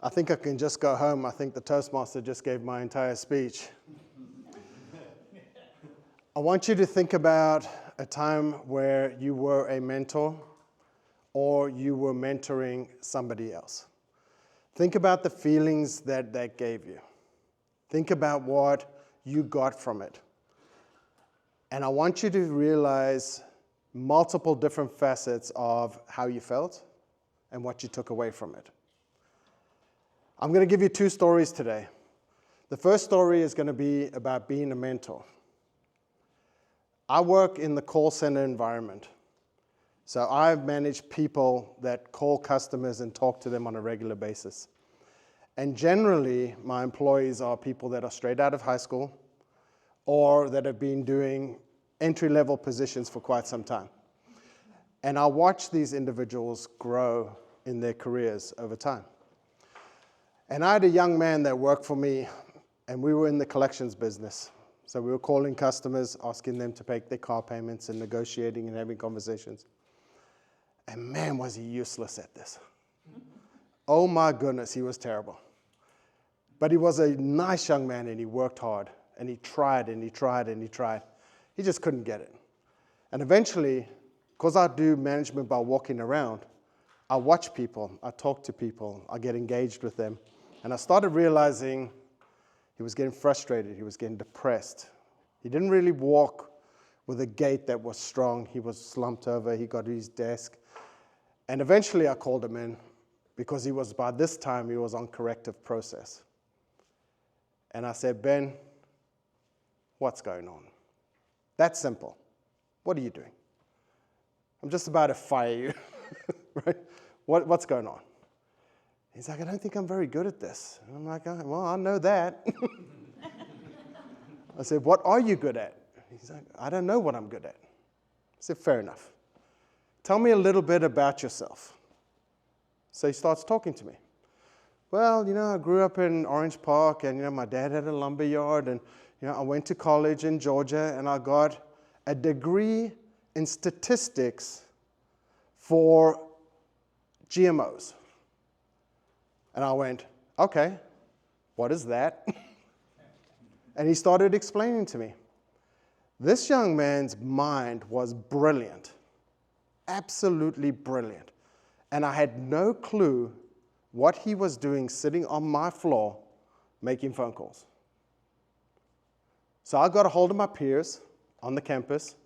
I think I can just go home. I think the Toastmaster just gave my entire speech. I want you to think about a time where you were a mentor or you were mentoring somebody else. Think about the feelings that that gave you. Think about what you got from it. And I want you to realize multiple different facets of how you felt and what you took away from it. I'm going to give you two stories today. The first story is going to be about being a mentor. I work in the call center environment. So I manage people that call customers and talk to them on a regular basis. And generally, my employees are people that are straight out of high school or that have been doing entry-level positions for quite some time. And I watch these individuals grow in their careers over time. And I had a young man that worked for me, and we were in the collections business. So we were calling customers, asking them to pay their car payments and negotiating and having conversations. And man, was he useless at this. Oh my goodness, he was terrible. But he was a nice young man, and he worked hard. And he tried, and he tried, and he tried. He just couldn't get it. And eventually, because I do management by walking around, I watch people, I talk to people, I get engaged with them. And I started realizing he was getting frustrated, he was getting depressed. He didn't really walk with a gait that was strong. He was slumped over, he got to his desk. And eventually I called him in because by this time, he was on corrective process. And I said, Ben, what's going on? That's simple. What are you doing? I'm just about to fire you, right? What's going on? He's like, I don't think I'm very good at this. And I'm like, well, I know that. I said, what are you good at? He's like, I don't know what I'm good at. I said, fair enough. Tell me a little bit about yourself. So he starts talking to me. Well, I grew up in Orange Park, and, my dad had a lumber yard, and, I went to college in Georgia, and I got a degree in statistics for GMOs. And I went, okay, what is that? And he started explaining to me. This young man's mind was brilliant, absolutely brilliant. And I had no clue what he was doing sitting on my floor making phone calls. So I got a hold of my peers on the campus,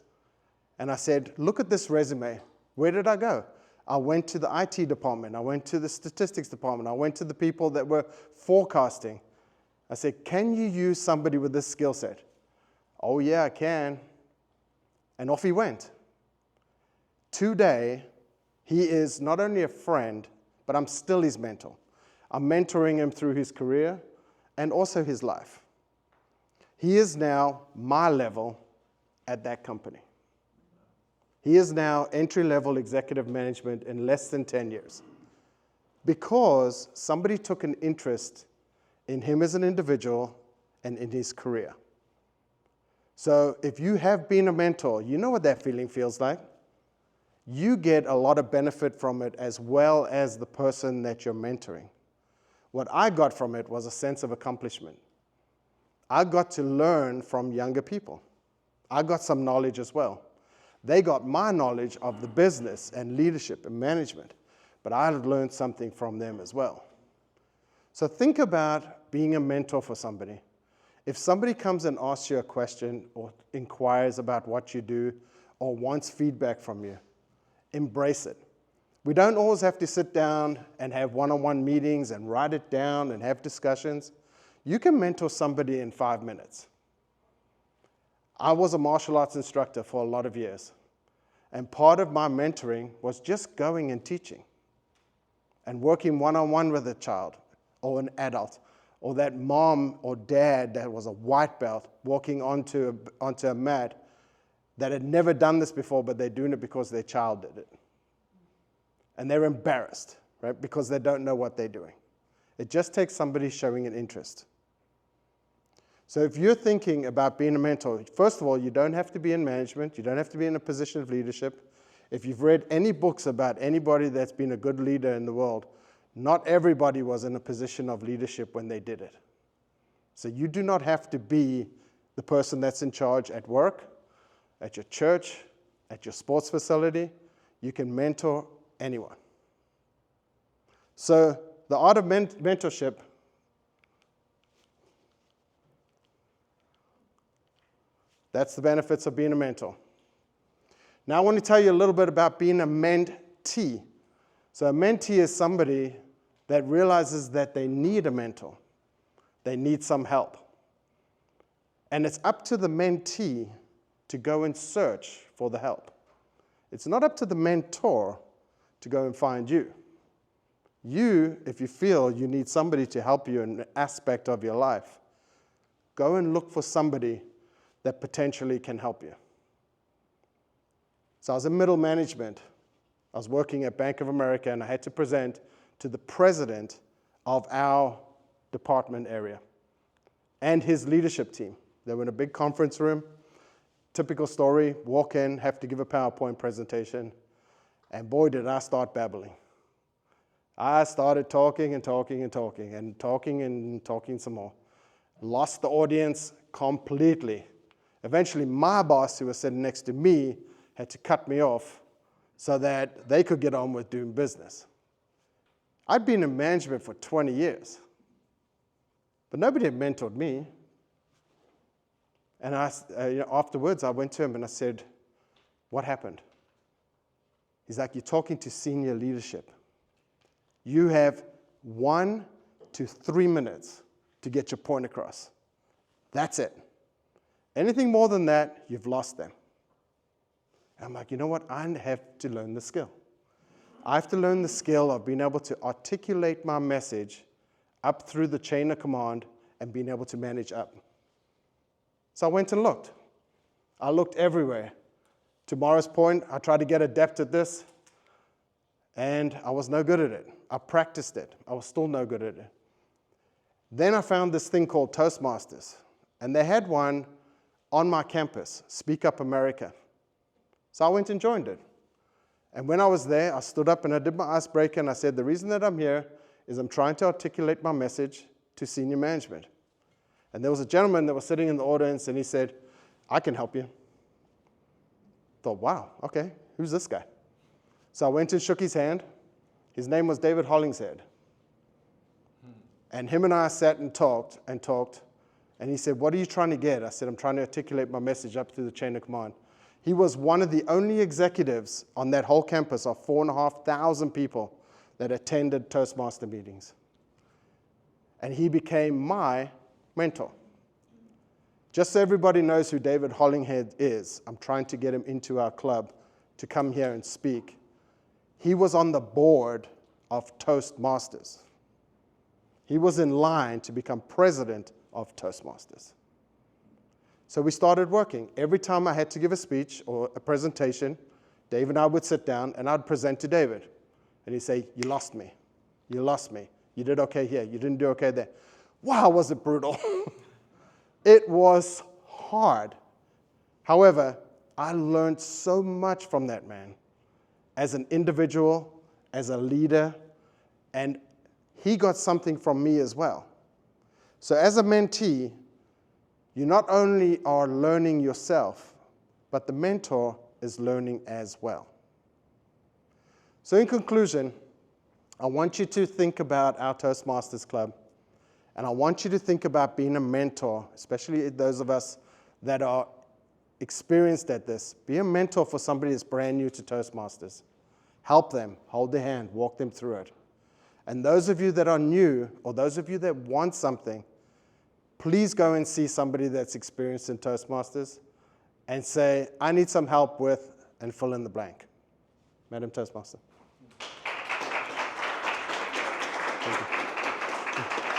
and I said, look at this resume. Where did I go? I went to the IT department. I went to the statistics department. I went to the people that were forecasting. I said, can you use somebody with this skill set? Oh, yeah, I can. And off he went. Today, he is not only a friend, but I'm still his mentor. I'm mentoring him through his career and also his life. He is now my level at that company. He is now entry-level executive management in less than 10 years because somebody took an interest in him as an individual and in his career. So if you have been a mentor, you know what that feeling feels like. You get a lot of benefit from it as well as the person that you're mentoring. What I got from it was a sense of accomplishment. I got to learn from younger people. I got some knowledge as well. They got my knowledge of the business and leadership and management, but I had learned something from them as well. So think about being a mentor for somebody. If somebody comes and asks you a question or inquires about what you do or wants feedback from you, embrace it. We don't always have to sit down and have one-on-one meetings and write it down and have discussions. You can mentor somebody in 5 minutes. I was a martial arts instructor for a lot of years. And part of my mentoring was just going and teaching and working one-on-one with a child or an adult or that mom or dad that was a white belt walking onto a mat that had never done this before, but they're doing it because their child did it. And they're embarrassed, right, because they don't know what they're doing. It just takes somebody showing an interest. So if you're thinking about being a mentor, first of all, you don't have to be in management. You don't have to be in a position of leadership. If you've read any books about anybody that's been a good leader in the world, Not everybody was in a position of leadership when they did it. So you do not have to be the person that's in charge at work, at your church, at your sports facility. You can mentor anyone. So the art of mentorship, that's the benefits of being a mentor. Now I want to tell you a little bit about being a mentee. So a mentee is somebody that realizes that they need a mentor. They need some help. And it's up to the mentee to go and search for the help. It's not up to the mentor to go and find you. You, if you feel you need somebody to help you in an aspect of your life, go and look for somebody that potentially can help you. So I was in middle management. I was working at Bank of America, and I had to present to the president of our department area and his leadership team. They were in a big conference room. Typical story, walk in, have to give a PowerPoint presentation, and boy, did I start babbling. I started talking and talking and talking and talking and talking some more. Lost the audience completely. Eventually, my boss, who was sitting next to me, had to cut me off so that they could get on with doing business. I'd been in management for 20 years, but nobody had mentored me. And afterwards, I went to him and I said, "What happened?" He's like, "You're talking to senior leadership. You have 1 to 3 minutes to get your point across. That's it. Anything more than that, you've lost them." I'm like, you know what? I have to learn the skill. I have to learn the skill of being able to articulate my message up through the chain of command and being able to manage up. So I went and looked. I looked everywhere. To Mara's point, I tried to get adept at this, and I was no good at it. I practiced it. I was still no good at it. Then I found this thing called Toastmasters, and they had one on my campus, Speak Up America. So I went and joined it. And when I was there, I stood up and I did my icebreaker, and I said, the reason that I'm here is I'm trying to articulate my message to senior management. And there was a gentleman that was sitting in the audience, and he said, "I can help you." I thought, wow, okay, who's this guy? So I went and shook his hand. His name was David Hollingshead. And him and I sat and talked, and he said, "What are you trying to get?" I said, "I'm trying to articulate my message up through the chain of command." He was one of the only executives on that whole campus of 4,500 people that attended Toastmaster meetings. And he became my mentor. Just so everybody knows who David Hollingshead is, I'm trying to get him into our club to come here and speak. He was on the board of Toastmasters. He was in line to become president of Toastmasters. So we started working. Every time I had to give a speech or a presentation, Dave and I would sit down and I'd present to David. And he'd say, "You lost me. You lost me. You did okay here. You didn't do okay there." Wow, was it brutal. It was hard. However, I learned so much from that man as an individual, as a leader, and he got something from me as well. So as a mentee, you not only are learning yourself, but the mentor is learning as well. So in conclusion, I want you to think about our Toastmasters Club, and I want you to think about being a mentor, especially those of us that are experienced at this. Be a mentor for somebody that's brand new to Toastmasters. Help them, hold their hand, walk them through it. And those of you that are new, or those of you that want something, please go and see somebody that's experienced in Toastmasters and say, "I need some help with," and fill in the blank. Madam Toastmaster. Thank you.